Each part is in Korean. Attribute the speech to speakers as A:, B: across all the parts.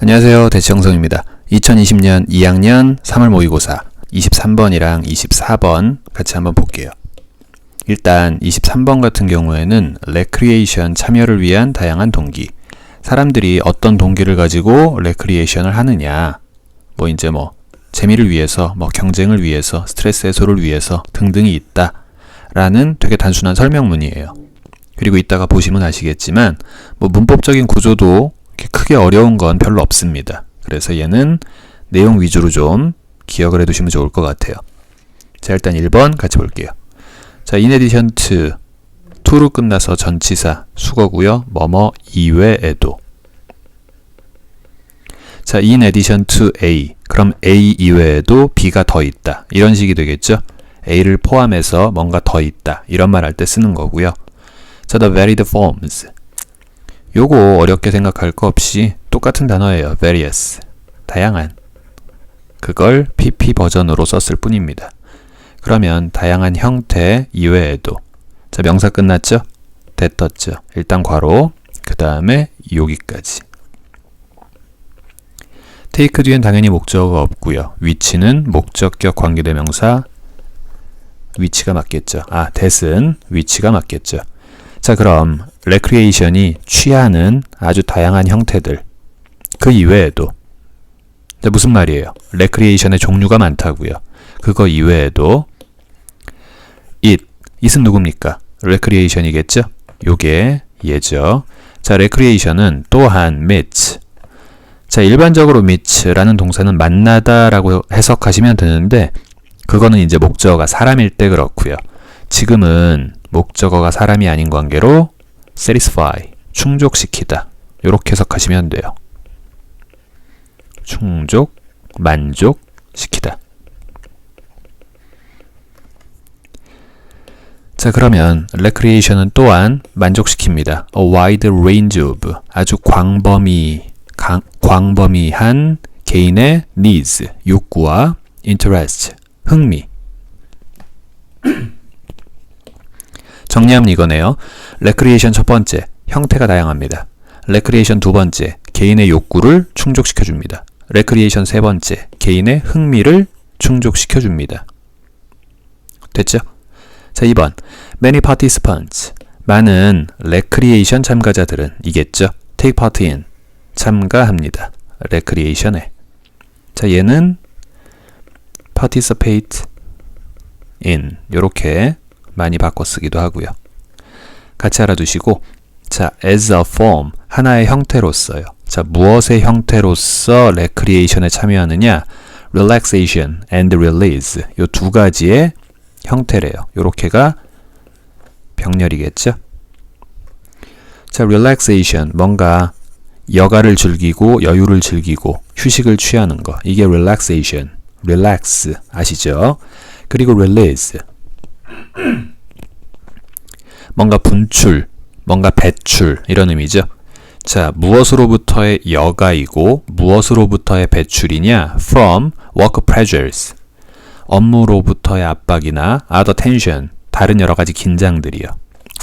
A: 안녕하세요. 대치영성입니다. 2020년 2학년 3월 모의고사 23번이랑 24번 같이 한번 볼게요. 일단 23번 같은 경우에는 레크리에이션 참여를 위한 다양한 동기, 사람들이 어떤 동기를 가지고 레크리에이션을 하느냐, 재미를 위해서, 경쟁을 위해서, 스트레스 해소를 위해서 등등이 있다 라는 되게 단순한 설명문이에요. 그리고 이따가 보시면 아시겠지만 문법적인 구조도 크게 어려운 건 별로 없습니다. 그래서 얘는 내용 위주로 좀 기억을 해두시면 좋을 것 같아요. 자, 일단 1번 같이 볼게요. 자, in addition to, to로 끝나서 전치사 수거고요. 뭐뭐 이외에도. 자, in addition to A, 그럼 A 이외에도 B가 더 있다, 이런 식이 되겠죠. A를 포함해서 뭔가 더 있다, 이런 말 할 때 쓰는 거고요. 자, the varied forms, 요거 어렵게 생각할 거 없이 똑같은 단어예요. various, 다양한. 그걸 PP 버전으로 썼을 뿐입니다. 그러면 다양한 형태 이외에도. 자, 명사 끝났죠? 됐었죠. 일단 괄호, 그 다음에 여기까지. take 뒤엔 당연히 목적어가 없고요. 위치는 목적격 관계대명사 위치가 맞겠죠. that은 위치가 맞겠죠. 자, 그럼 레크리에이션이 취하는 아주 다양한 형태들, 그 이외에도. 자, 무슨 말이에요? 레크리에이션의 종류가 많다고요. 그거 이외에도 it은 누굽니까? 레크리에이션이겠죠? 요게 얘죠. 자, 레크리에이션은 또한 meet. 자, 일반적으로 meet라는 동사는 만나다 라고 해석하시면 되는데, 그거는 이제 목적어가 사람일 때 그렇고요. 지금은 목적어가 사람이 아닌 관계로 satisfy, 충족시키다, 요렇게 해석하시면 돼요. 충족, 만족시키다. 자, 그러면 recreation은 또한 만족시킵니다. A wide range of, 아주 광범위한 개인의 needs, 욕구와 interest, 흥미. 정리하면 이거네요. 레크리에이션 첫 번째, 형태가 다양합니다. 레크리에이션 두 번째, 개인의 욕구를 충족시켜줍니다. 레크리에이션 세 번째, 개인의 흥미를 충족시켜줍니다. 됐죠? 자, 2번. Many participants, 많은 레크리에이션 참가자들은 이겠죠? take part in, 참가합니다. 레크리에이션에. 자, 얘는 participate in, 요렇게 많이 바꿔 쓰기도 하고요. 같이 알아두시고, 자, as a form, 하나의 형태로서요. 자, 무엇의 형태로서 레크리에이션에 참여하느냐? relaxation and release, 요 두 가지의 형태래요. 요렇게가 병렬이겠죠? 자, relaxation, 뭔가 여가를 즐기고 여유를 즐기고 휴식을 취하는 거, 이게 relaxation, relax 아시죠? 그리고 release, 뭔가 분출, 뭔가 배출, 이런 의미죠. 자, 무엇으로부터의 여가이고 무엇으로부터의 배출이냐? From work pressures, 업무로부터의 압박이나 other tension, 다른 여러 가지 긴장들이요.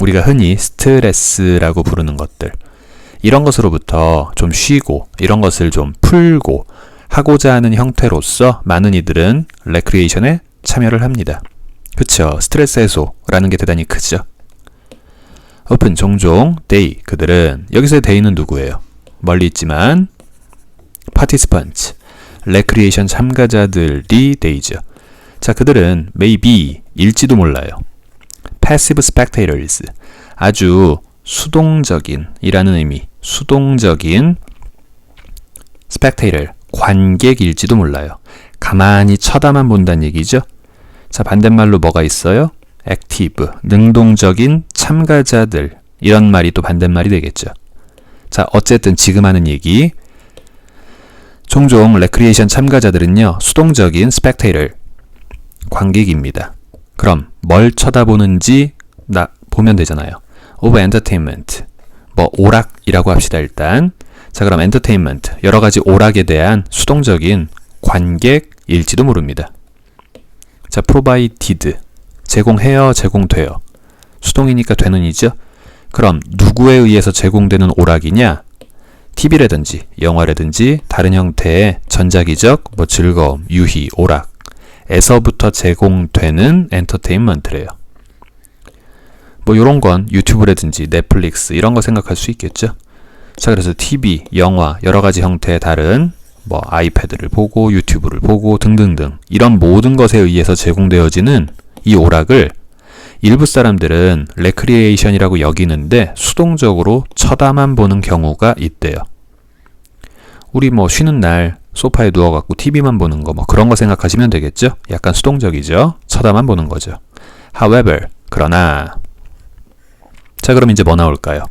A: 우리가 흔히 스트레스라고 부르는 것들, 이런 것으로부터 좀 쉬고 이런 것을 좀 풀고 하고자 하는 형태로서 많은 이들은 레크리에이션에 참여를 합니다. 그쵸? 스트레스 해소라는 게 대단히 크죠. often, 종종, they, 그들은, 여기서의 they는 누구예요? 멀리 있지만 participants, 레크리에이션 참가자들이 they죠. 자, 그들은 maybe, 일지도 몰라요. passive spectators, 아주 수동적인 이라는 의미, 수동적인 spectator, 관객일지도 몰라요. 가만히 쳐다만 본다는 얘기죠. 자, 반대말로 뭐가 있어요? active, 능동적인 참가자들, 이런 말이 또 반대말이 되겠죠. 자, 어쨌든 지금 하는 얘기, 종종 레크리에이션 참가자들은요, 수동적인 spectator, 관객입니다. 그럼 뭘 쳐다보는지 보면 되잖아요. of entertainment, 오락이라고 합시다, 일단. 자, 그럼 entertainment, 여러 가지 오락에 대한 수동적인 관객일지도 모릅니다. 자, provided, 제공해요, 제공돼요. 수동이니까 되는이죠. 그럼 누구에 의해서 제공되는 오락이냐? TV라든지 영화라든지 다른 형태의 전자기적, 뭐 즐거움, 유희, 오락에서부터 제공되는 엔터테인먼트래요. 뭐 요런 건 유튜브라든지 넷플릭스 이런 거 생각할 수 있겠죠. 자, 그래서 TV, 영화, 여러 가지 형태의 다른 뭐 아이패드를 보고 유튜브를 보고 등등등 이런 모든 것에 의해서 제공되어지는 이 오락을 일부 사람들은 레크리에이션이라고 여기는데 수동적으로 쳐다만 보는 경우가 있대요. 우리 뭐 쉬는 날 소파에 누워갖고 TV만 보는 거 뭐 그런 거 생각하시면 되겠죠? 약간 수동적이죠? 쳐다만 보는 거죠. However, 그러나 자, 그럼 이제 뭐 나올까요?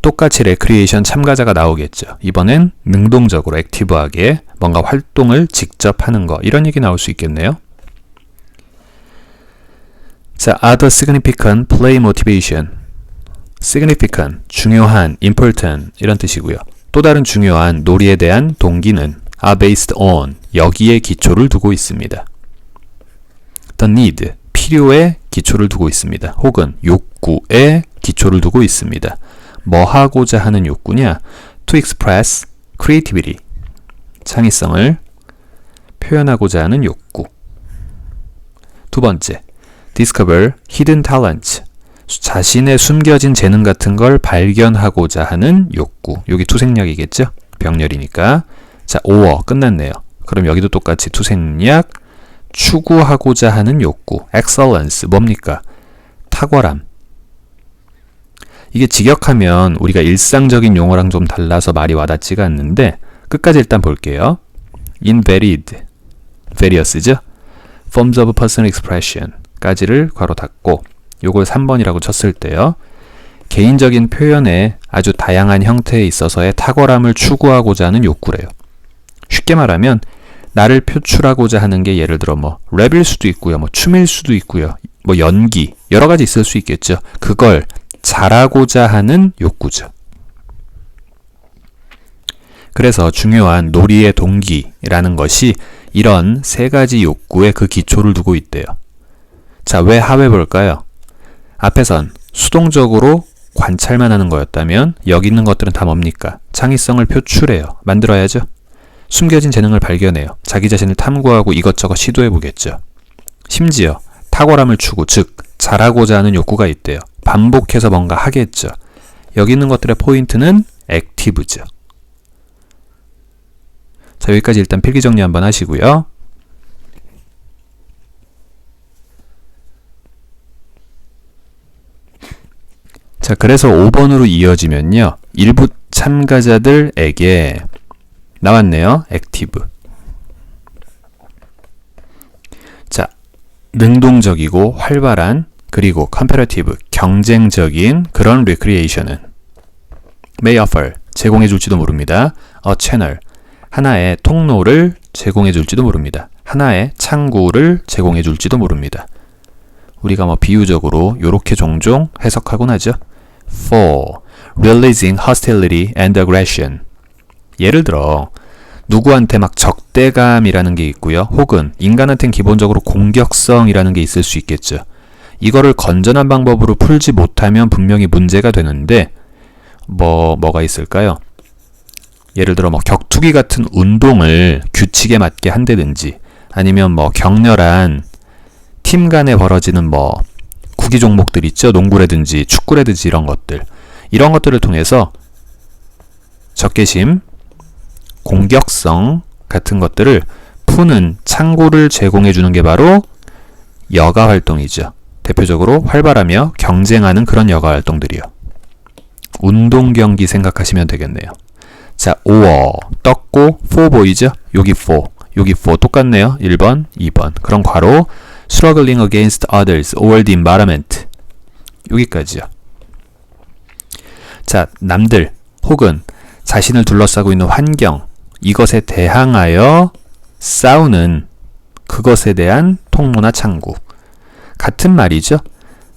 A: 똑같이 레크리에이션 참가자가 나오겠죠. 이번엔 능동적으로 액티브하게 뭔가 활동을 직접 하는 거 이런 얘기 나올 수 있겠네요. 자, other significant play motivation. significant, 중요한, important 이런 뜻이고요. 또 다른 중요한 놀이에 대한 동기는 are based on, 여기에 기초를 두고 있습니다. the need, 필요에 기초를 두고 있습니다. 혹은 욕구에 기초를 두고 있습니다. 뭐 하고자 하는 욕구냐? to express creativity, 창의성을 표현하고자 하는 욕구. 두 번째, discover hidden talents, 자신의 숨겨진 재능 같은 걸 발견하고자 하는 욕구. 여기 투생략이겠죠? 병렬이니까. 자, or 끝났네요. 그럼 여기도 똑같이 투생략, 추구하고자 하는 욕구. excellence, 뭡니까? 탁월함. 이게 직역하면 우리가 일상적인 용어랑 좀 달라서 말이 와닿지가 않는데 끝까지 일단 볼게요. in various죠? forms of personal expression 까지를 괄호 닫고 요걸 3번이라고 쳤을 때요. 개인적인 표현의 아주 다양한 형태에 있어서의 탁월함을 추구하고자 하는 욕구래요. 쉽게 말하면 나를 표출하고자 하는 게 예를 들어 뭐 랩일 수도 있고요. 뭐 춤일 수도 있고요. 뭐 연기 여러 가지 있을 수 있겠죠. 그걸 잘하고자 하는 욕구죠. 그래서 중요한 놀이의 동기라는 것이 이런 세 가지 욕구에 그 기초를 두고 있대요. 자, 왜 하회 볼까요? 앞에선 수동적으로 관찰만 하는 거였다면 여기 있는 것들은 다 뭡니까? 창의성을 표출해요. 만들어야죠. 숨겨진 재능을 발견해요. 자기 자신을 탐구하고 이것저것 시도해보겠죠. 심지어 탁월함을 추구, 즉 잘하고자 하는 욕구가 있대요. 반복해서 뭔가 하겠죠. 여기 있는 것들의 포인트는 액티브죠. 자, 여기까지 일단 필기 정리 한번 하시고요. 자, 그래서 5번으로 이어지면요. 일부 참가자들에게 나왔네요. 액티브. 자, 능동적이고 활발한 그리고 컴패러티브, 경쟁적인 그런 레크리에이션은 may offer, 제공해 줄지도 모릅니다. a channel, 하나의 통로를 제공해 줄지도 모릅니다. 하나의 창구를 제공해 줄지도 모릅니다. 우리가 뭐 비유적으로 요렇게 종종 해석하곤 하죠. for releasing hostility and aggression. 예를 들어 누구한테 막 적대감이라는 게 있고요. 혹은 인간한테는 기본적으로 공격성이라는 게 있을 수 있겠죠. 이거를 건전한 방법으로 풀지 못하면 분명히 문제가 되는데 뭐가 있을까요? 예를 들어 뭐 격투기 같은 운동을 규칙에 맞게 한다든지 아니면 뭐 격렬한 팀 간에 벌어지는 뭐 구기 종목들 있죠. 농구라든지 축구라든지 이런 것들을 통해서 적개심, 공격성 같은 것들을 푸는 창구를 제공해 주는 게 바로 여가 활동이죠. 대표적으로 활발하며 경쟁하는 그런 여가 활동들이요. 운동 경기 생각하시면 되겠네요. 자, or 떴고 for 보이죠? 여기 for 똑같네요. 1번, 2번. 그럼 괄호 struggling against others or the environment. 여기까지요. 자, 남들 혹은 자신을 둘러싸고 있는 환경, 이것에 대항하여 싸우는 그것에 대한 통로나 창구. 같은 말이죠.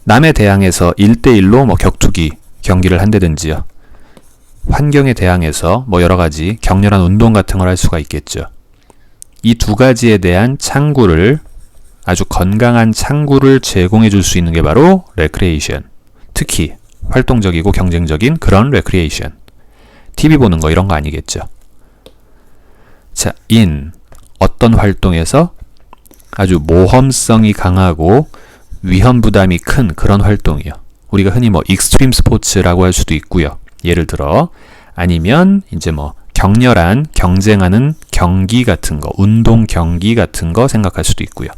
A: 남에 대항해서 1대1로 뭐 격투기 경기를 한다든지요. 환경에 대항해서 뭐 여러 가지 격렬한 운동 같은 걸 할 수가 있겠죠. 이 두 가지에 대한 창구를, 아주 건강한 창구를 제공해 줄 수 있는 게 바로 레크리에이션. 특히 활동적이고 경쟁적인 그런 레크리에이션. TV 보는 거 이런 거 아니겠죠. 자, in 어떤 활동에서 아주 모험성이 강하고 위험 부담이 큰 그런 활동이요. 우리가 흔히 뭐 익스트림 스포츠라고 할 수도 있고요. 예를 들어 아니면 이제 뭐 격렬한 경쟁하는 경기 같은 거, 운동 경기 같은 거 생각할 수도 있고요.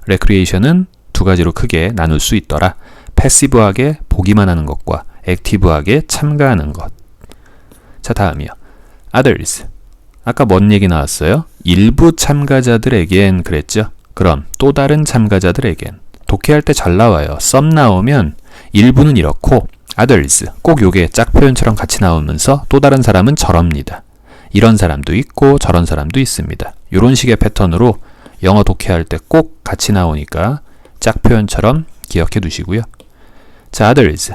A: 레크리에이션은 두 가지로 크게 나눌 수 있더라. 패시브하게 보기만 하는 것과 액티브하게 참가하는 것. 자, 다음이요. others. 아까 뭔 얘기 나왔어요? 일부 참가자들에겐 그랬죠? 그럼 또 다른 참가자들에겐. 독해할 때 잘 나와요. some 나오면 일부는 이렇고 others. 꼭 요게 짝표현처럼 같이 나오면서 또 다른 사람은 저럽니다. 이런 사람도 있고 저런 사람도 있습니다. 이런 식의 패턴으로 영어 독해할 때 꼭 같이 나오니까 짝표현처럼 기억해 두시고요. 자, others.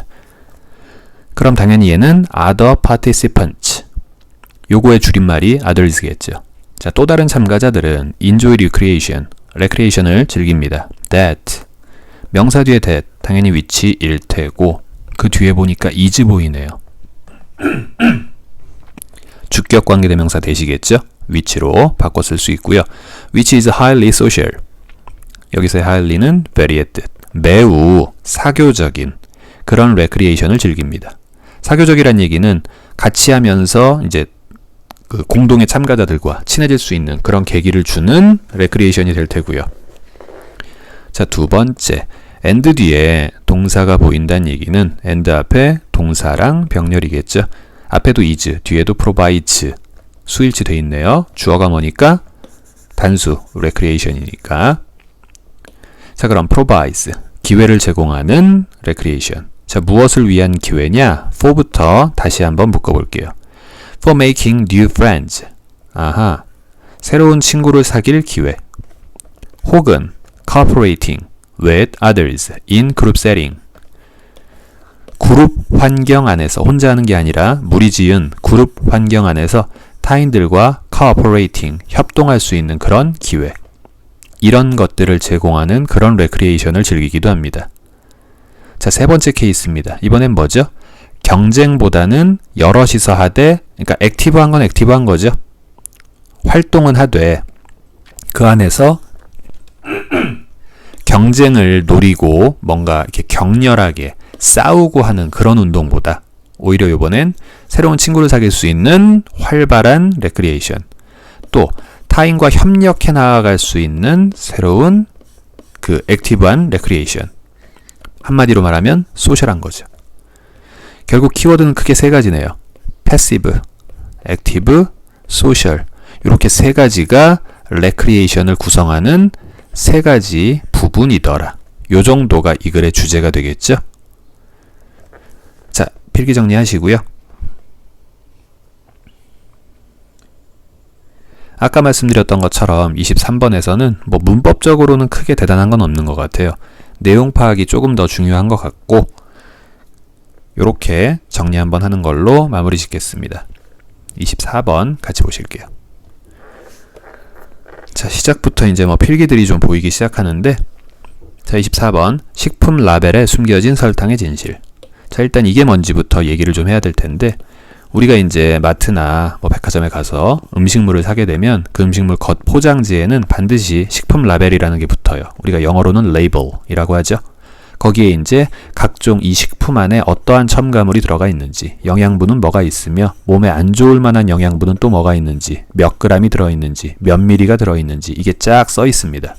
A: 그럼 당연히 얘는 other participants. 요거의 줄임말이 others겠죠. 자, 또 다른 참가자들은 enjoy recreation, recreation을 즐깁니다. that. 명사 뒤에 that, 당연히 which일 테고 그 뒤에 보니까 is 보이네요. 주격 관계대명사 대시겠죠? which로 바꿔 쓸 수 있고요. which is highly social. 여기서의 highly는 very의 뜻. 매우 사교적인 그런 recreation을 즐깁니다. 사교적이란 얘기는 같이 하면서 이제 그 공동의 참가자들과 친해질 수 있는 그런 계기를 주는 recreation이 될 테고요. 자, 두 번째. and 뒤에 동사가 보인다는 얘기는 and 앞에 동사랑 병렬이겠죠. 앞에도 is, 뒤에도 provides. 수일치 돼 있네요. 주어가 뭐니까? 단수, recreation이니까. 자, 그럼 provides, 기회를 제공하는 recreation. 자, 무엇을 위한 기회냐? for부터 다시 한번 묶어볼게요. for making new friends. 아하, 새로운 친구를 사귈 기회. 혹은 cooperating with others in group setting. 그룹 환경 안에서, 혼자 하는 게 아니라 무리지은 그룹 환경 안에서 타인들과 cooperating, 협동할 수 있는 그런 기회. 이런 것들을 제공하는 그런 레크리에이션을 즐기기도 합니다. 자, 세 번째 케이스입니다. 이번엔 뭐죠? 경쟁보다는 여럿이서 하되, 그러니까 액티브한 건 액티브한 거죠. 활동은 하되 그 안에서 경쟁을 노리고 뭔가 이렇게 격렬하게 싸우고 하는 그런 운동보다 오히려 이번엔 새로운 친구를 사귈 수 있는 활발한 레크리에이션, 또 타인과 협력해 나아갈 수 있는 새로운 그 액티브한 레크리에이션. 한마디로 말하면 소셜한 거죠. 결국 키워드는 크게 세 가지네요. 패시브, 액티브, 소셜. 이렇게 세 가지가 레크리에이션을 구성하는 세 가지 부분이더라. 요 정도가 이 글의 주제가 되겠죠? 자, 필기 정리하시고요. 아까 말씀드렸던 것처럼 23번에서는 뭐 문법적으로는 크게 대단한 건 없는 것 같아요. 내용 파악이 조금 더 중요한 것 같고, 요렇게 정리 한번 하는 걸로 마무리 짓겠습니다. 24번 같이 보실게요. 자, 시작부터 이제 뭐 필기들이 좀 보이기 시작하는데, 자, 24번 식품 라벨에 숨겨진 설탕의 진실. 자, 일단 이게 뭔지부터 얘기를 좀 해야 될 텐데, 우리가 이제 마트나 뭐 백화점에 가서 음식물을 사게 되면 그 음식물 겉 포장지에는 반드시 식품 라벨이라는 게 붙어요. 우리가 영어로는 label이라고 하죠. 거기에 이제 각종 이 식품 안에 어떠한 첨가물이 들어가 있는지, 영양분은 뭐가 있으며 몸에 안 좋을 만한 영양분은 또 뭐가 있는지, 몇 그램이 들어있는지, 몇 미리가 들어있는지 이게 쫙 써 있습니다.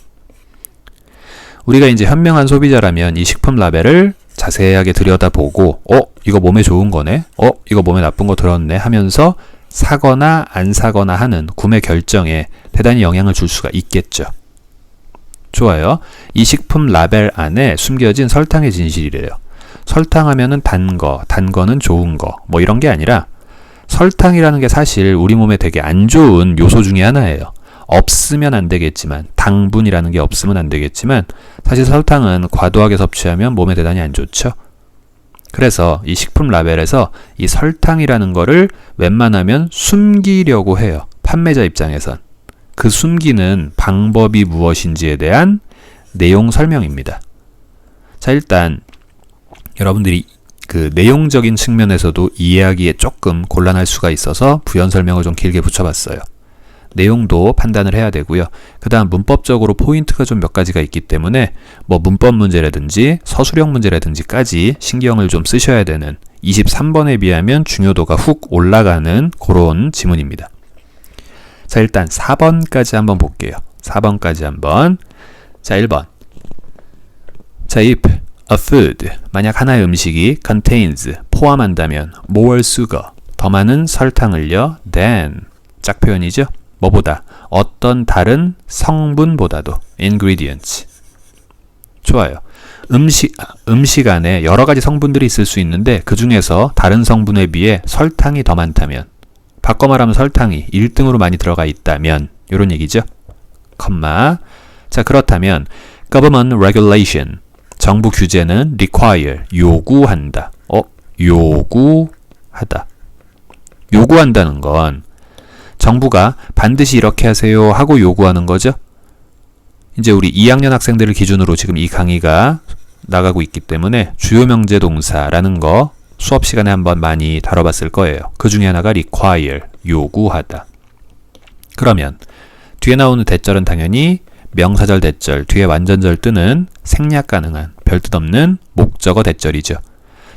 A: 우리가 이제 현명한 소비자라면 이 식품 라벨을 자세하게 들여다보고 이거 몸에 좋은 거네? 이거 몸에 나쁜 거 들었네? 하면서 사거나 안 사거나 하는 구매 결정에 대단히 영향을 줄 수가 있겠죠. 좋아요. 이 식품 라벨 안에 숨겨진 설탕의 진실이래요. 설탕 하면은 단 거는 좋은 거, 뭐 이런 게 아니라 설탕이라는 게 사실 우리 몸에 되게 안 좋은 요소 중에 하나예요. 없으면 안 되겠지만, 당분이라는 게 없으면 안 되겠지만, 사실 설탕은 과도하게 섭취하면 몸에 대단히 안 좋죠. 그래서 이 식품 라벨에서 이 설탕이라는 거를 웬만하면 숨기려고 해요. 판매자 입장에선. 그 숨기는 방법이 무엇인지에 대한 내용 설명입니다. 자, 일단 여러분들이 그 내용적인 측면에서도 이해하기에 조금 곤란할 수가 있어서 부연 설명을 좀 길게 붙여봤어요. 내용도 판단을 해야 되고요. 그 다음 문법적으로 포인트가 좀 몇 가지가 있기 때문에 뭐 문법 문제라든지 서술형 문제라든지까지 신경을 좀 쓰셔야 되는 23번에 비하면 중요도가 훅 올라가는 그런 지문입니다. 자, 일단 4번까지 한번 볼게요. 4번까지 한번. 자, 1번. 자, if a food, 만약 하나의 음식이 contains, 포함한다면 more sugar, 더 많은 설탕을요, than, 짝 표현이죠. 뭐보다? 어떤 다른 성분보다도 ingredients. 좋아요. 음식 안에 여러 가지 성분들이 있을 수 있는데 그 중에서 다른 성분에 비해 설탕이 더 많다면, 바꿔 말하면 설탕이 1등으로 많이 들어가 있다면 이런 얘기죠. 컴마. 자, 그렇다면 government regulation, 정부 규제는 require, 요구한다. 요구하다. 요구한다는 건 정부가 반드시 이렇게 하세요 하고 요구하는 거죠. 이제 우리 2학년 학생들을 기준으로 지금 이 강의가 나가고 있기 때문에 주요 명제 동사라는 거 수업 시간에 한번 많이 다뤄봤을 거예요. 그 중에 하나가 require, 요구하다. 그러면 뒤에 나오는 대절은 당연히 명사절 대절, 뒤에 완전절 뜨는 생략 가능한 별 뜻 없는 목적어 대절이죠.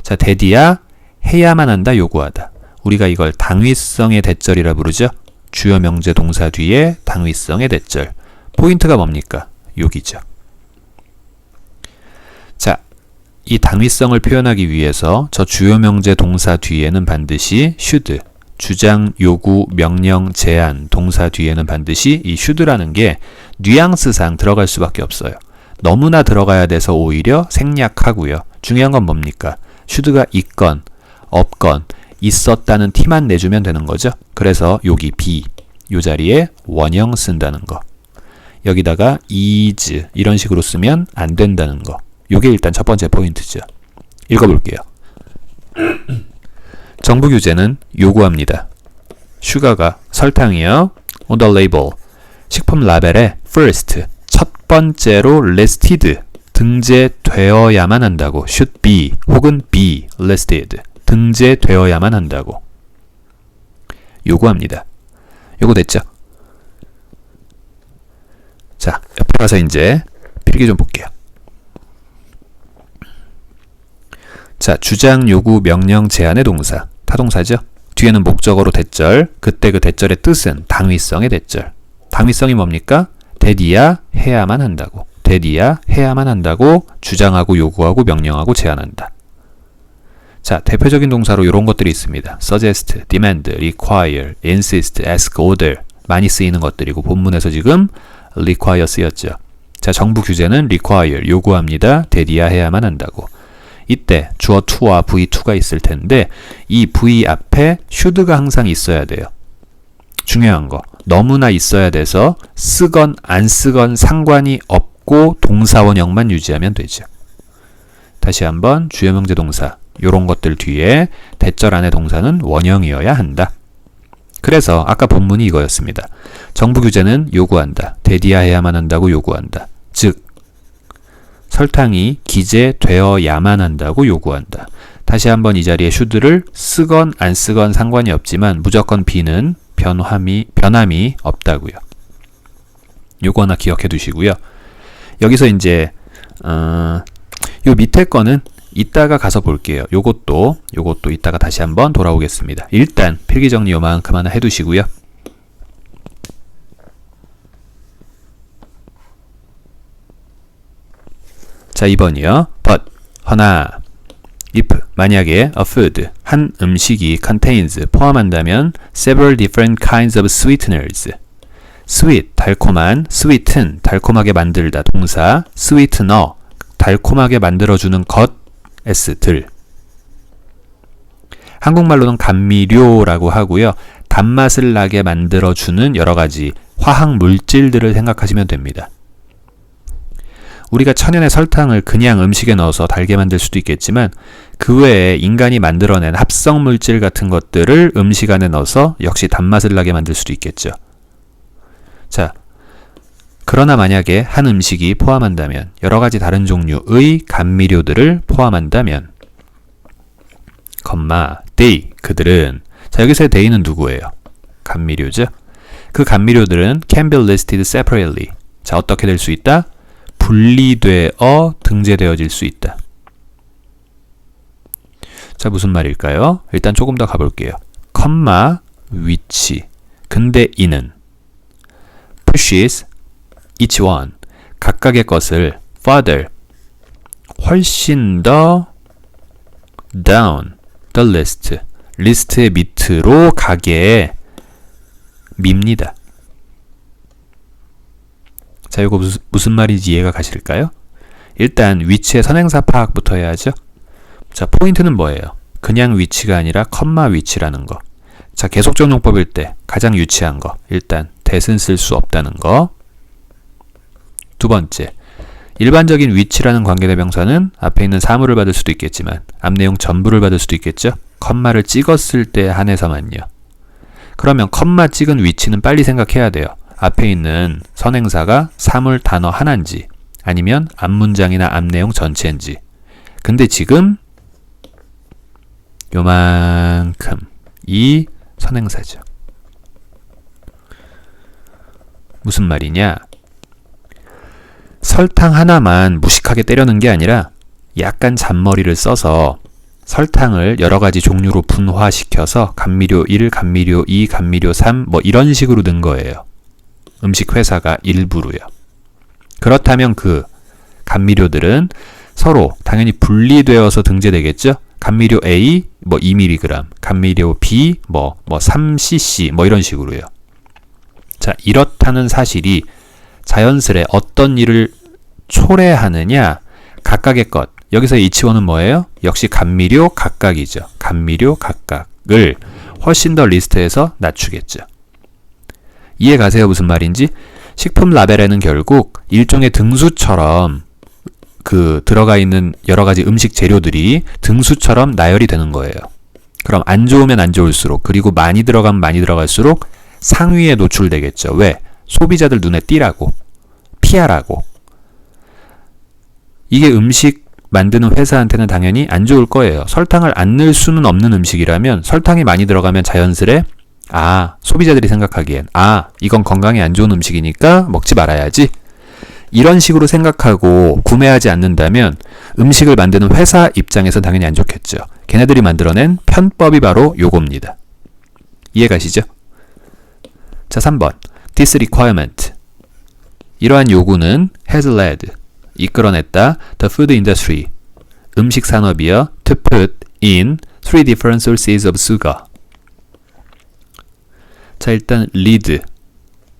A: 자, 대디야 해야만 한다, 요구하다. 우리가 이걸 당위성의 대절이라 부르죠. 주요 명제 동사 뒤에 당위성의 대절. 포인트가 뭡니까? 여기죠. 자, 이 당위성을 표현하기 위해서 저 주요 명제 동사 뒤에는 반드시 should, 주장, 요구, 명령, 제안, 동사 뒤에는 반드시 이 should라는 게 뉘앙스상 들어갈 수밖에 없어요. 너무나 들어가야 돼서 오히려 생략하고요. 중요한 건 뭡니까? should가 있건 없건 있었다는 티만 내주면 되는 거죠. 그래서 여기 be, 이 자리에 원형 쓴다는 거. 여기다가 is 이런 식으로 쓰면 안 된다는 거. 요게 일단 첫 번째 포인트죠. 읽어볼게요. 정부 규제는 요구합니다. 슈가가 설탕이요. on the label, 식품 라벨에 first, 첫 번째로 listed, 등재되어야만 한다고. should be 혹은 be listed, 등재되어야만 한다고 요구합니다. 요거 됐죠? 자, 옆에 가서 이제 필기 좀 볼게요. 자, 주장, 요구, 명령, 제안의 동사, 타동사죠? 뒤에는 목적어로 대절, 그때 그 대절의 뜻은 당위성의 대절. 당위성이 뭡니까? 대디야 해야만 한다고. 대디야 해야만 한다고 주장하고 요구하고 명령하고 제안한다. 자, 대표적인 동사로 이런 것들이 있습니다. suggest, demand, require, insist, ask, order. 많이 쓰이는 것들이고 본문에서 지금 require 쓰였죠. 자, 정부 규제는 require, 요구합니다. 대디야 해야만 한다고. 이때 주어 to와 V2가 있을 텐데 이 V 앞에 should가 항상 있어야 돼요. 중요한 거. 너무나 있어야 돼서 쓰건 안 쓰건 상관이 없고 동사원형만 유지하면 되죠. 다시 한번 주요 명제 동사. 요런 것들 뒤에 대절 안의 동사는 원형이어야 한다. 그래서 아까 본문이 이거였습니다. 정부 규제는 요구한다. 대디야 해야만 한다고 요구한다. 즉 설탕이 기재되어야만 한다고 요구한다. 다시 한번 이 자리에 should를 쓰건 안 쓰건 상관이 없지만 무조건 be는 변함이 없다고요. 요거 하나 기억해 두시고요. 여기서 이제 요 밑에 거는 이따가 가서 볼게요. 요것도 이따가 다시 한번 돌아오겠습니다. 일단 필기 정리 요만큼 하나 해두시고요. 자, 2번이요. but, 허나, if, 만약에 a food, 한 음식이 contains, 포함한다면 several different kinds of sweeteners. sweet, 달콤한, sweeten, 달콤하게 만들다, 동사, sweetener, 달콤하게 만들어주는 것, s들. 한국말로는 감미료라고 하고요. 단맛을 나게 만들어주는 여러 가지 화학 물질들을 생각하시면 됩니다. 우리가 천연의 설탕을 그냥 음식에 넣어서 달게 만들 수도 있겠지만 그 외에 인간이 만들어낸 합성 물질 같은 것들을 음식 안에 넣어서 역시 단맛을 나게 만들 수도 있겠죠. 자, 그러나 만약에 한 음식이 포함한다면 여러 가지 다른 종류의 감미료들을 포함한다면 they, 그들은. 자, 여기서의 they는 누구예요? 감미료죠. 그 감미료들은 can be listed separately. 자, 어떻게 될 수 있다? 분리되어 등재되어질 수 있다. 자, 무슨 말일까요? 일단 조금 더 가볼게요. which, 근데 이는 pushes each one, 각각의 것을 further, 훨씬 더 down the list, 리스트의 밑으로 가게 밉니다. 자, 이거 무슨 말인지 이해가 가실까요? 일단 위치의 선행사 파악부터 해야죠. 자, 포인트는 뭐예요? 그냥 위치가 아니라 컴마 위치라는 거. 자, 계속적용법일 때 가장 유치한 거. 일단 that은 쓸 수 없다는 거. 두 번째, 일반적인 위치라는 관계대명사는 앞에 있는 사물을 받을 수도 있겠지만 앞 내용 전부를 받을 수도 있겠죠. 컴마를 찍었을 때 한해서만요. 그러면 컴마 찍은 위치는 빨리 생각해야 돼요. 앞에 있는 선행사가 사물 단어 하나인지 아니면 앞 문장이나 앞 내용 전체인지. 근데 지금 요만큼 이 선행사죠. 무슨 말이냐? 설탕 하나만 무식하게 때려는 게 아니라 약간 잔머리를 써서 설탕을 여러 가지 종류로 분화시켜서 감미료 1, 감미료 2, 감미료 3 뭐 이런 식으로 넣은 거예요. 음식 회사가 일부로요. 그렇다면 그 감미료들은 서로 당연히 분리되어서 등재되겠죠? 감미료 A 뭐 2mg, 감미료 B 뭐 3cc 뭐 이런 식으로요. 자, 이렇다는 사실이 자연스레 어떤 일을 초래하느냐? 각각의 것. 여기서 이치원은 뭐예요? 역시 감미료 각각이죠. 감미료 각각을 훨씬 더 리스트에서 낮추겠죠. 이해 가세요? 무슨 말인지? 식품 라벨에는 결국 일종의 등수처럼 그 들어가 있는 여러 가지 음식 재료들이 등수처럼 나열이 되는 거예요. 그럼 안 좋으면 안 좋을수록, 그리고 많이 들어가면 많이 들어갈수록 상위에 노출되겠죠. 왜? 소비자들 눈에 띄라고, 피하라고. 이게 음식 만드는 회사한테는 당연히 안 좋을 거예요. 설탕을 안 넣을 수는 없는 음식이라면 설탕이 많이 들어가면 자연스레 소비자들이 생각하기엔 이건 건강에 안 좋은 음식이니까 먹지 말아야지. 이런 식으로 생각하고 구매하지 않는다면 음식을 만드는 회사 입장에서 당연히 안 좋겠죠. 걔네들이 만들어낸 편법이 바로 요겁니다. 이해 가시죠? 자, 3번. This requirement. 이러한 요구는 has led, 이끌어냈다, the food industry, 음식 산업이여, to put in 3 different sources of sugar. 자, 일단 lead,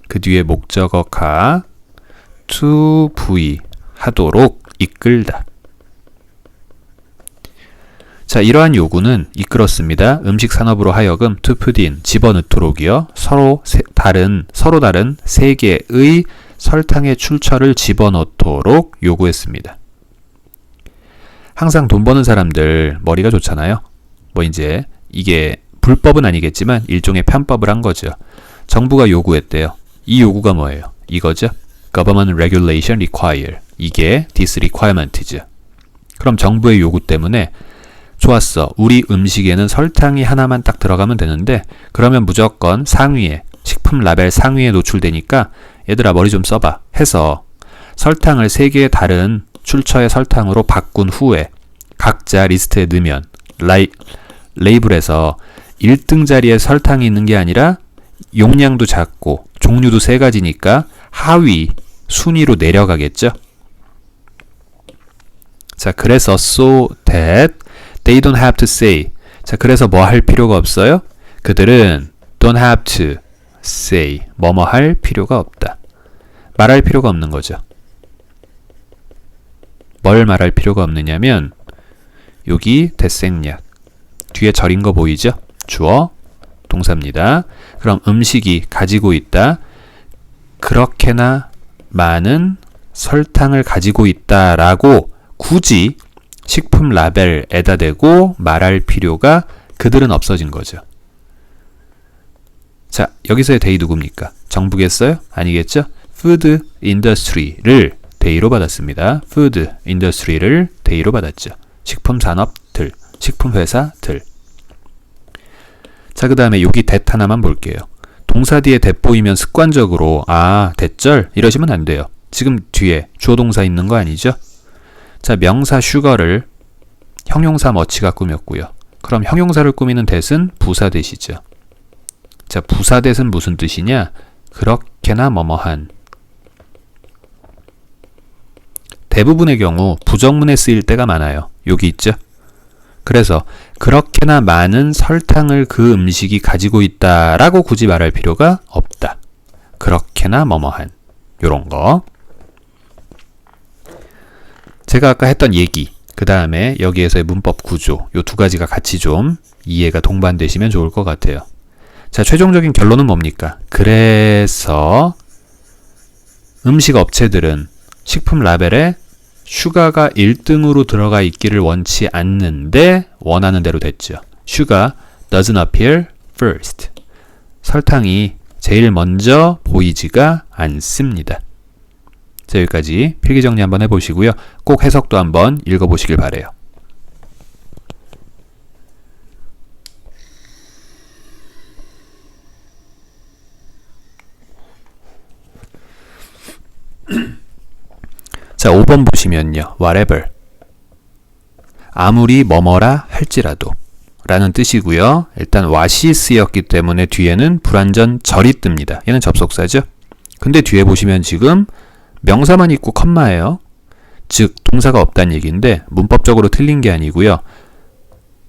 A: 그 뒤에 목적어 가, to v, 하도록, 이끌다. 자, 이러한 요구는 이끌었습니다. 음식 산업으로 하여금 to put in, 집어넣도록이요. 서로 다른 3개의 설탕의 출처를 집어넣도록 요구했습니다. 항상 돈 버는 사람들 머리가 좋잖아요. 뭐 이제 이게 불법은 아니겠지만 일종의 편법을 한 거죠. 정부가 요구했대요. 이 요구가 뭐예요? 이거죠. Government Regulation Require. 이게 this requirement이죠. 그럼 정부의 요구 때문에 좋았어. 우리 음식에는 설탕이 하나만 딱 들어가면 되는데 그러면 무조건 상위에, 식품 라벨 상위에 노출되니까 얘들아 머리 좀 써봐 해서 설탕을 3개의 다른 출처의 설탕으로 바꾼 후에 각자 리스트에 넣으면 레이블에서 1등 자리에 설탕이 있는 게 아니라 용량도 작고 종류도 3가지니까 하위 순위로 내려가겠죠. 자, 그래서 so that they don't have to say. 자, 그래서 뭐 할 필요가 없어요? 그들은 don't have to say. 뭐뭐 할 필요가 없다. 말할 필요가 없는 거죠. 뭘 말할 필요가 없느냐면 여기 대생략 뒤에 절인 거 보이죠? 주어 동사입니다. 그럼 음식이 가지고 있다. 그렇게나 많은 설탕을 가지고 있다라고 굳이 식품 라벨에다 대고 말할 필요가 그들은 없어진 거죠. 자, 여기서의 they 누굽니까? 정부겠어요? 아니겠죠? food industry를 대의로 받았습니다. food industry를 대의로 받았죠. 식품 산업들, 식품 회사들. 자, 그 다음에 여기 that 하나만 볼게요. 동사 뒤에 that 보이면 습관적으로 that절 이러시면 안 돼요. 지금 뒤에 주어 동사 있는 거 아니죠? 자, 명사 sugar를 형용사 much가 꾸몄고요. 그럼 형용사를 꾸미는 that은 부사 that이죠. 자, 부사 that은 무슨 뜻이냐? 그렇게나 뭐뭐한. 대부분의 경우 부정문에 쓰일 때가 많아요. 여기 있죠? 그래서 그렇게나 많은 설탕을 그 음식이 가지고 있다라고 굳이 말할 필요가 없다. 그렇게나 뭐뭐한. 요런 거. 제가 아까 했던 얘기, 그 다음에 여기에서의 문법 구조, 요 두 가지가 같이 좀 이해가 동반되시면 좋을 것 같아요. 자, 최종적인 결론은 뭡니까? 그래서 음식 업체들은 식품 라벨에 슈가가 1등으로 들어가 있기를 원치 않는데 원하는 대로 됐죠. Sugar doesn't appear first. 설탕이 제일 먼저 보이지가 않습니다. 자, 여기까지 필기 정리 한번 해보시고요. 꼭 해석도 한번 읽어보시길 바래요. 자, 5번 보시면요. whatever. 아무리 뭐뭐라 할지라도 라는 뜻이고요. 일단 what이 쓰였기 때문에 뒤에는 불완전 절이 뜹니다. 얘는 접속사죠. 근데 뒤에 보시면 지금 명사만 있고 컴마예요. 즉 동사가 없다는 얘기인데 문법적으로 틀린 게 아니고요.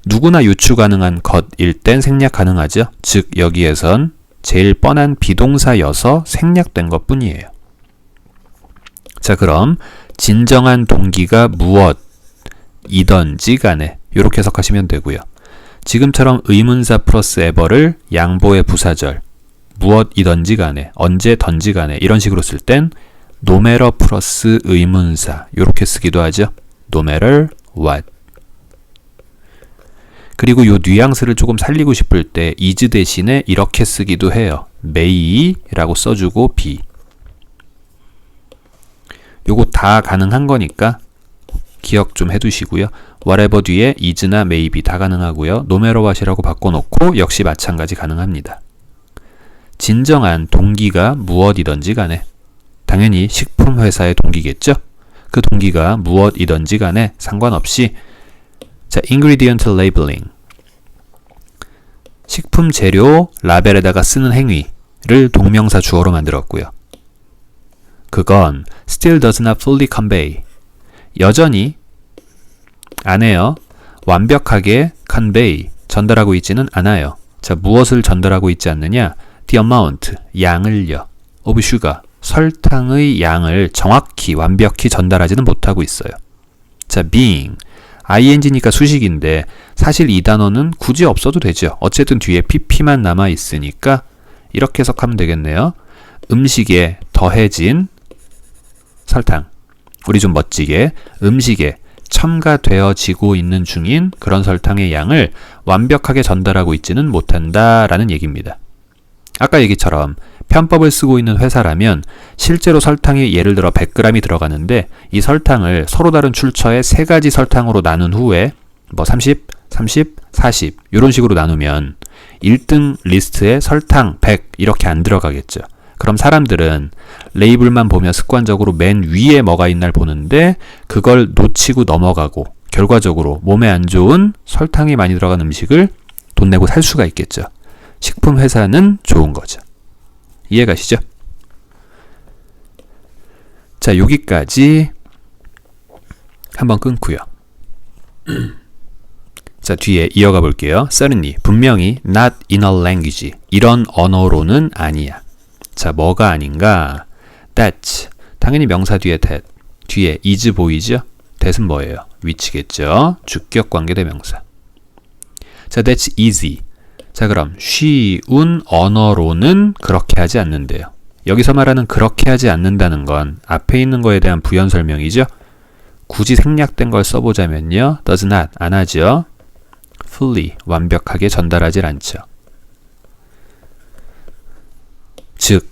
A: 누구나 유추 가능한 것일 땐 생략 가능하죠. 즉 여기에선 제일 뻔한 비동사여서 생략된 것뿐이에요. 자, 그럼 진정한 동기가 무엇이든지 간에 이렇게 해석하시면 되고요. 지금처럼 의문사 플러스 ever를 양보의 부사절 무엇이든지 간에 언제든지 간에 이런 식으로 쓸 땐 no matter 플러스 의문사 이렇게 쓰기도 하죠. no matter what. 그리고 요 뉘앙스를 조금 살리고 싶을 때 is 대신에 이렇게 쓰기도 해요. may 라고 써주고 be. 요거 다 가능한 거니까 기억 좀 해두시고요. whatever 뒤에 is나 maybe 다 가능하고요. no matter what이라고 바꿔놓고 역시 마찬가지 가능합니다. 진정한 동기가 무엇이든지 간에 당연히 식품회사의 동기겠죠? 그 동기가 무엇이든지 간에 상관없이 자, ingredient labeling 식품 재료 라벨에다가 쓰는 행위를 동명사 주어로 만들었고요. 그건 still does not fully convey 여전히 안 해요. 완벽하게 convey 전달하고 있지는 않아요. 자, 무엇을 전달하고 있지 않느냐? the amount 양을요. of sugar 설탕의 양을 정확히 완벽히 전달하지는 못하고 있어요. 자, being ing니까 수식인데 사실 이 단어는 굳이 없어도 되죠. 어쨌든 뒤에 pp만 남아 있으니까 이렇게 해석하면 되겠네요. 음식에 더해진 설탕. 우리 좀 멋지게 음식에 첨가되어지고 있는 중인 그런 설탕의 양을 완벽하게 전달하고 있지는 못한다라는 얘기입니다. 아까 얘기처럼 편법을 쓰고 있는 회사라면 실제로 설탕이 예를 들어 100g이 들어가는데 이 설탕을 서로 다른 출처에 3가지 설탕으로 나눈 후에 뭐 30, 30, 40 이런 식으로 나누면 1등 리스트에 설탕 100 이렇게 안 들어가겠죠. 그럼 사람들은 레이블만 보면 습관적으로 맨 위에 뭐가 있나를 보는데 그걸 놓치고 넘어가고 결과적으로 몸에 안 좋은 설탕이 많이 들어간 음식을 돈 내고 살 수가 있겠죠. 식품 회사는 좋은 거죠. 이해가시죠? 자, 여기까지 한번 끊고요. 자, 뒤에 이어가 볼게요. certainly, 분명히 not in a language. 이런 언어로는 아니야. 자, 뭐가 아닌가? that, 당연히 명사 뒤에 that, 뒤에 is 보이죠? that은 뭐예요? 위치겠죠? 주격 관계대명사. 자, that's easy. 자, 그럼 쉬운 언어로는 그렇게 하지 않는데요. 여기서 말하는 그렇게 하지 않는다는 건 앞에 있는 거에 대한 부연 설명이죠. 굳이 생략된 걸 써보자면요. does not, 안 하죠. fully, 완벽하게 전달하질 않죠. 즉,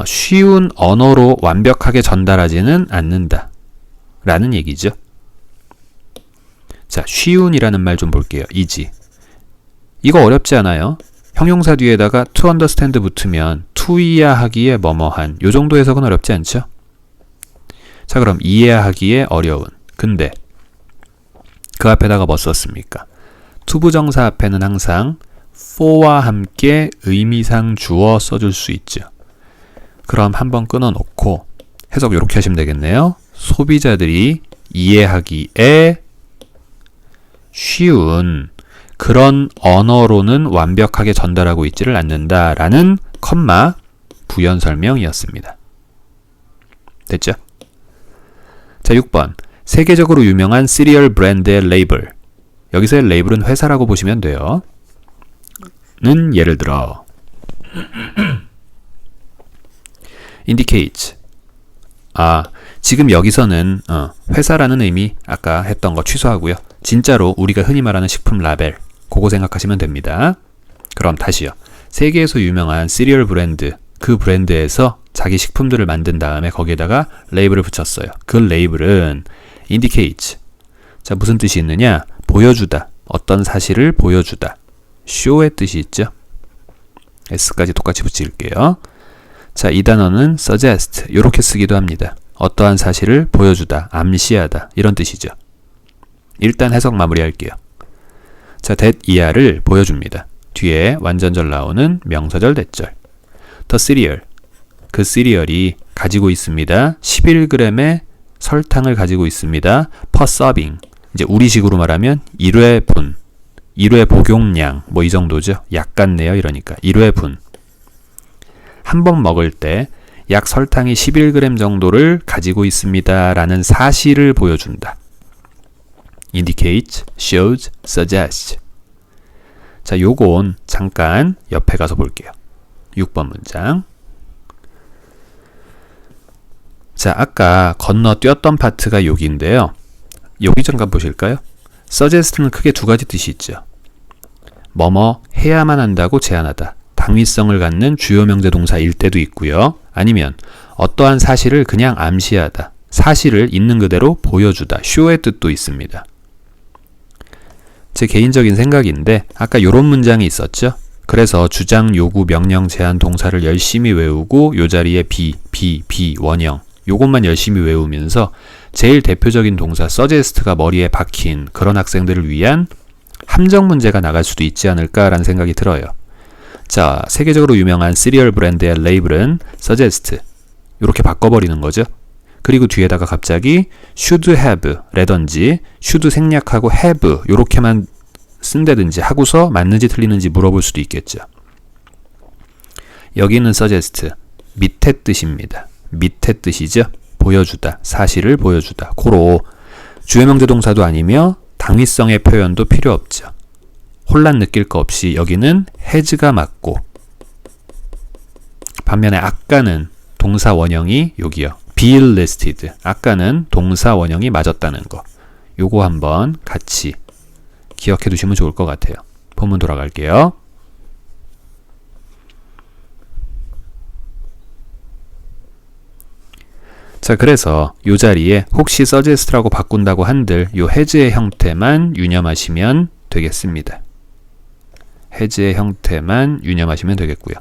A: 쉬운 언어로 완벽하게 전달하지는 않는다 라는 얘기죠. 자, 쉬운이라는 말 좀 볼게요. easy. 이거 어렵지 않아요? 형용사 뒤에다가 to understand 붙으면 to 이해하기에 뭐뭐한 요 정도 해석은 어렵지 않죠? 자, 그럼 이해하기에 어려운. 근데 그 앞에다가 뭐 썼습니까? 투부정사 앞에는 항상 for와 함께 의미상 주어 써줄 수 있죠. 그럼 한번 끊어놓고 해석 이렇게 하시면 되겠네요. 소비자들이 이해하기에 쉬운 그런 언어로는 완벽하게 전달하고 있지를 않는다라는 컴마 부연 설명이었습니다. 됐죠? 자, 6번. 세계적으로 유명한 시리얼 브랜드의 레이블. 여기서의 레이블은 회사라고 보시면 돼요. 는 예를 들어 indicates. 지금 여기서는 회사라는 의미 아까 했던 거 취소하고요. 진짜로 우리가 흔히 말하는 식품 라벨 그거 생각하시면 됩니다. 그럼 다시요. 세계에서 유명한 시리얼 브랜드 그 브랜드에서 자기 식품들을 만든 다음에 거기에다가 레이블을 붙였어요. 그 레이블은 indicates. 자, 무슨 뜻이 있느냐? 보여주다. 어떤 사실을 보여주다. show의 뜻이 있죠. s까지 똑같이 붙일게요. 자, 이 단어는 suggest 이렇게 쓰기도 합니다. 어떠한 사실을 보여주다, 암시하다 이런 뜻이죠. 일단 해석 마무리할게요. 자, that 이하를 보여줍니다. 뒤에 완전절 나오는 명사절 대절. The cereal. 그 시리얼이 가지고 있습니다. 11g의 설탕을 가지고 있습니다. per serving. 이제 우리식으로 말하면 1회 분. 1회 복용량 뭐 이 정도죠. 약 같네요. 이러니까 1회 분. 한 번 먹을 때 약 설탕이 11g 정도를 가지고 있습니다. 라는 사실을 보여준다. indicate, shows, suggest. 자, 요건 잠깐 옆에 가서 볼게요. 6번 문장. 자, 아까 건너뛰었던 파트가 여기인데요. 여기 잠깐 보실까요? suggest는 크게 두 가지 뜻이 있죠. 뭐뭐 해야만 한다고 제안하다. 당위성을 갖는 주요 명제 동사일 때도 있고요. 아니면 어떠한 사실을 그냥 암시하다. 사실을 있는 그대로 보여주다. show의 뜻도 있습니다. 제 개인적인 생각인데 아까 이런 문장이 있었죠. 그래서 주장, 요구, 명령, 제한 동사를 열심히 외우고 요 자리에 be, 원형 요것만 열심히 외우면서 제일 대표적인 동사 suggest가 머리에 박힌 그런 학생들을 위한 함정 문제가 나갈 수도 있지 않을까라는 생각이 들어요. 자, 세계적으로 유명한 시리얼 브랜드의 레이블은 suggest 이렇게 바꿔버리는 거죠. 그리고 뒤에다가 갑자기 should have 라든지 should 생략하고 have 이렇게만 쓴다든지 하고서 맞는지 틀리는지 물어볼 수도 있겠죠. 여기는 suggest 밑에 뜻입니다. 밑에 뜻이죠. 보여주다, 사실을 보여주다. 고로 주요 명제 동사도 아니며 당위성의 표현도 필요 없죠. 혼란 느낄 거 없이 여기는 has가 맞고 반면에 아까는 동사 원형이 여기요. be listed. 아까는 동사 원형이 맞았다는 거. 요거 한번 같이 기억해 두시면 좋을 것 같아요. 본문 돌아갈게요. 자, 그래서 요 자리에 혹시 suggest라고 바꾼다고 한들 요 has의 형태만 유념하시면 되겠습니다. has의 형태만 유념하시면 되겠고요.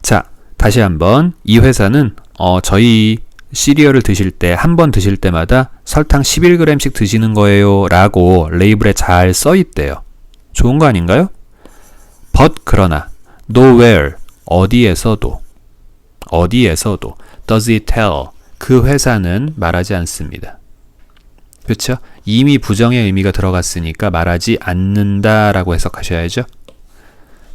A: 자, 다시 한번 이 회사는 저희 시리얼을 드실 때 한 번 드실 때마다 설탕 11g씩 드시는 거예요 라고 레이블에 잘 써있대요. 좋은 거 아닌가요? but 그러나 nowhere 어디에서도 does it tell 그 회사는 말하지 않습니다. 그렇죠? 이미 부정의 의미가 들어갔으니까 말하지 않는다라고 해석하셔야죠.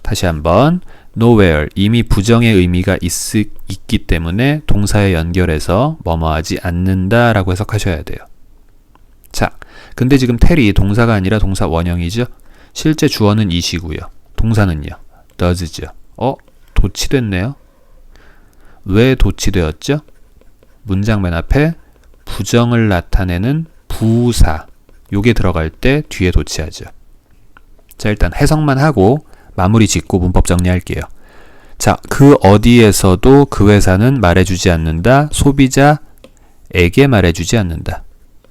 A: 다시 한번 nowhere 이미 부정의 의미가 있기 때문에 동사에 연결해서 뭐뭐하지 않는다라고 해석하셔야 돼요. 자, 근데 지금 tell이 동사가 아니라 동사 원형이죠. 실제 주어는 이시고요. 동사는요. does죠. 도치됐네요. 왜 도치되었죠? 문장 맨 앞에 부정을 나타내는 부사 요게 들어갈 때 뒤에 도치하죠. 자, 일단 해석만 하고 마무리 짓고 문법 정리할게요. 자, 그 어디에서도 그 회사는 말해주지 않는다. 소비자에게 말해주지 않는다.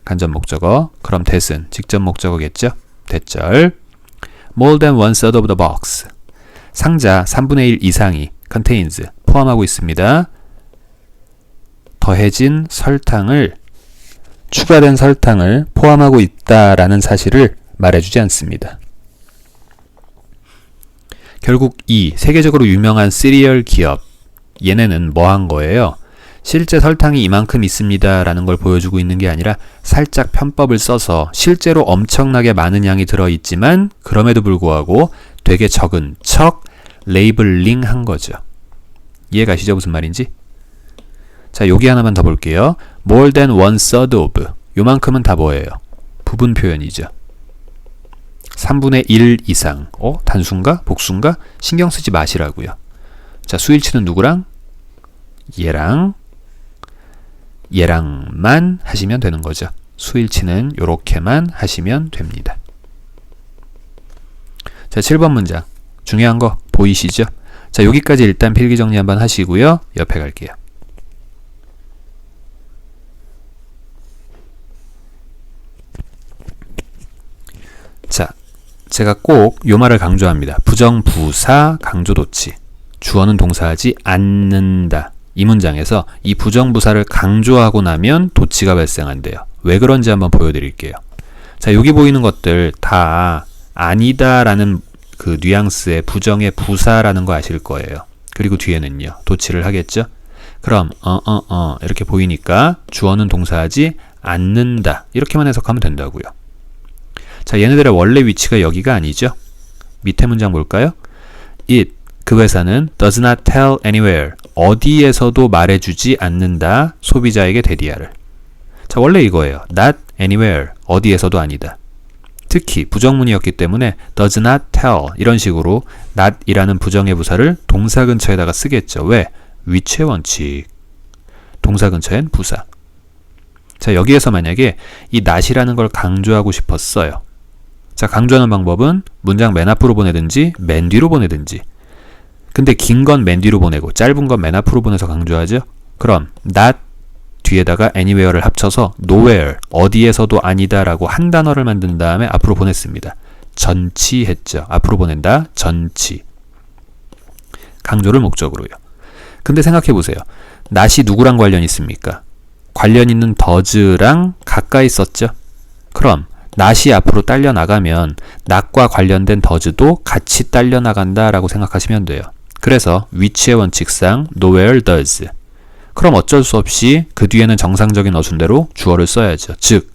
A: 간접 목적어. 그럼 that은 직접 목적어겠죠? 대절. more than one third of the box. 상자 3분의 1 이상이 contains 포함하고 있습니다. 더해진 설탕을 추가된 설탕을 포함하고 있다라는 사실을 말해주지 않습니다. 결국 이 세계적으로 유명한 시리얼 기업 얘네는 뭐 한 거예요? 실제 설탕이 이만큼 있습니다 라는 걸 보여주고 있는 게 아니라 살짝 편법을 써서 실제로 엄청나게 많은 양이 들어있지만 그럼에도 불구하고 되게 적은 척 레이블링 한 거죠. 이해가시죠? 무슨 말인지? 자, 여기 하나만 더 볼게요. more than one third of. 요만큼은 다 뭐예요? 부분 표현이죠. 3분의 1 이상. 단수인가? 복수인가? 신경 쓰지 마시라고요. 자, 수일치는 누구랑? 얘랑만 하시면 되는 거죠. 수일치는 요렇게만 하시면 됩니다. 자, 7번 문장. 중요한 거 보이시죠? 자, 여기까지 일단 필기 정리 한번 하시고요. 옆에 갈게요. 자, 제가 꼭 요 말을 강조합니다. 부정부사 강조도치. 주어는 동사하지 않는다. 이 문장에서 이 부정부사를 강조하고 나면 도치가 발생한대요. 왜 그런지 한번 보여드릴게요. 자, 여기 보이는 것들 다 아니다라는 그 뉘앙스의 부정의 부사라는 거 아실 거예요. 그리고 뒤에는요. 도치를 하겠죠? 그럼 이렇게 보이니까 주어는 동사하지 않는다. 이렇게만 해석하면 된다고요. 자, 얘네들의 원래 위치가 여기가 아니죠? 밑에 문장 볼까요? It, 그 회사는 does not tell anywhere, 어디에서도 말해주지 않는다, 소비자에게 대디아를. 자, 원래 이거예요. not anywhere, 어디에서도 아니다. 특히 부정문이었기 때문에 does not tell, 이런 식으로 not 이라는 부정의 부사를 동사 근처에다가 쓰겠죠. 왜? 위치의 원칙. 동사 근처엔 부사. 자, 여기에서 만약에 이 not이라는 걸 강조하고 싶었어요. 자, 강조하는 방법은 문장 맨 앞으로 보내든지 맨 뒤로 보내든지. 근데 긴 건 맨 뒤로 보내고 짧은 건 맨 앞으로 보내서 강조하죠. 그럼 not 뒤에다가 anywhere를 합쳐서 nowhere, 어디에서도 아니다 라고 한 단어를 만든 다음에 앞으로 보냈습니다. 전치했죠. 앞으로 보낸다. 전치. 강조를 목적으로요. 근데 생각해보세요. not이 누구랑 관련이 있습니까? 관련 있는 does랑 가까이 썼죠. 그럼 not이 앞으로 딸려 나가면 not과 관련된 does도 같이 딸려 나간다 라고 생각하시면 돼요. 그래서 위치의 원칙상 nowhere does. 그럼 어쩔 수 없이 그 뒤에는 정상적인 어순대로 주어를 써야죠. 즉,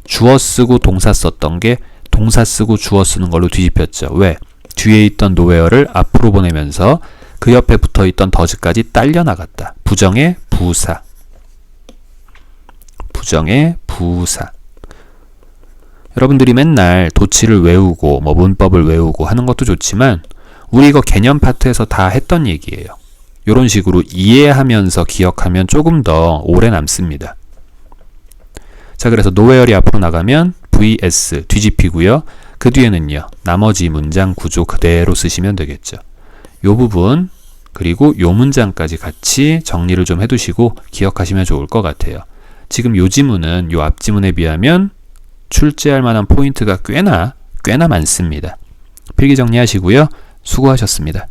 A: 주어 쓰고 동사 썼던 게 동사 쓰고 주어 쓰는 걸로 뒤집혔죠. 왜? 뒤에 있던 nowhere를 앞으로 보내면서 그 옆에 붙어있던 does까지 딸려 나갔다. 부정의 부사. 부정의 부사. 여러분들이 맨날 도치를 외우고 뭐 문법을 외우고 하는 것도 좋지만 우리 이거 개념 파트에서 다 했던 얘기예요. 이런 식으로 이해하면서 기억하면 조금 더 오래 남습니다. 자, 그래서 nowhere이 앞으로 나가면 vs 뒤집히고요. 그 뒤에는요. 나머지 문장 구조 그대로 쓰시면 되겠죠. 요 부분 그리고 요 문장까지 같이 정리를 좀 해두시고 기억하시면 좋을 것 같아요. 지금 요 지문은 요 앞 지문에 비하면 출제할 만한 포인트가 꽤나 많습니다. 필기 정리하시고요. 수고하셨습니다.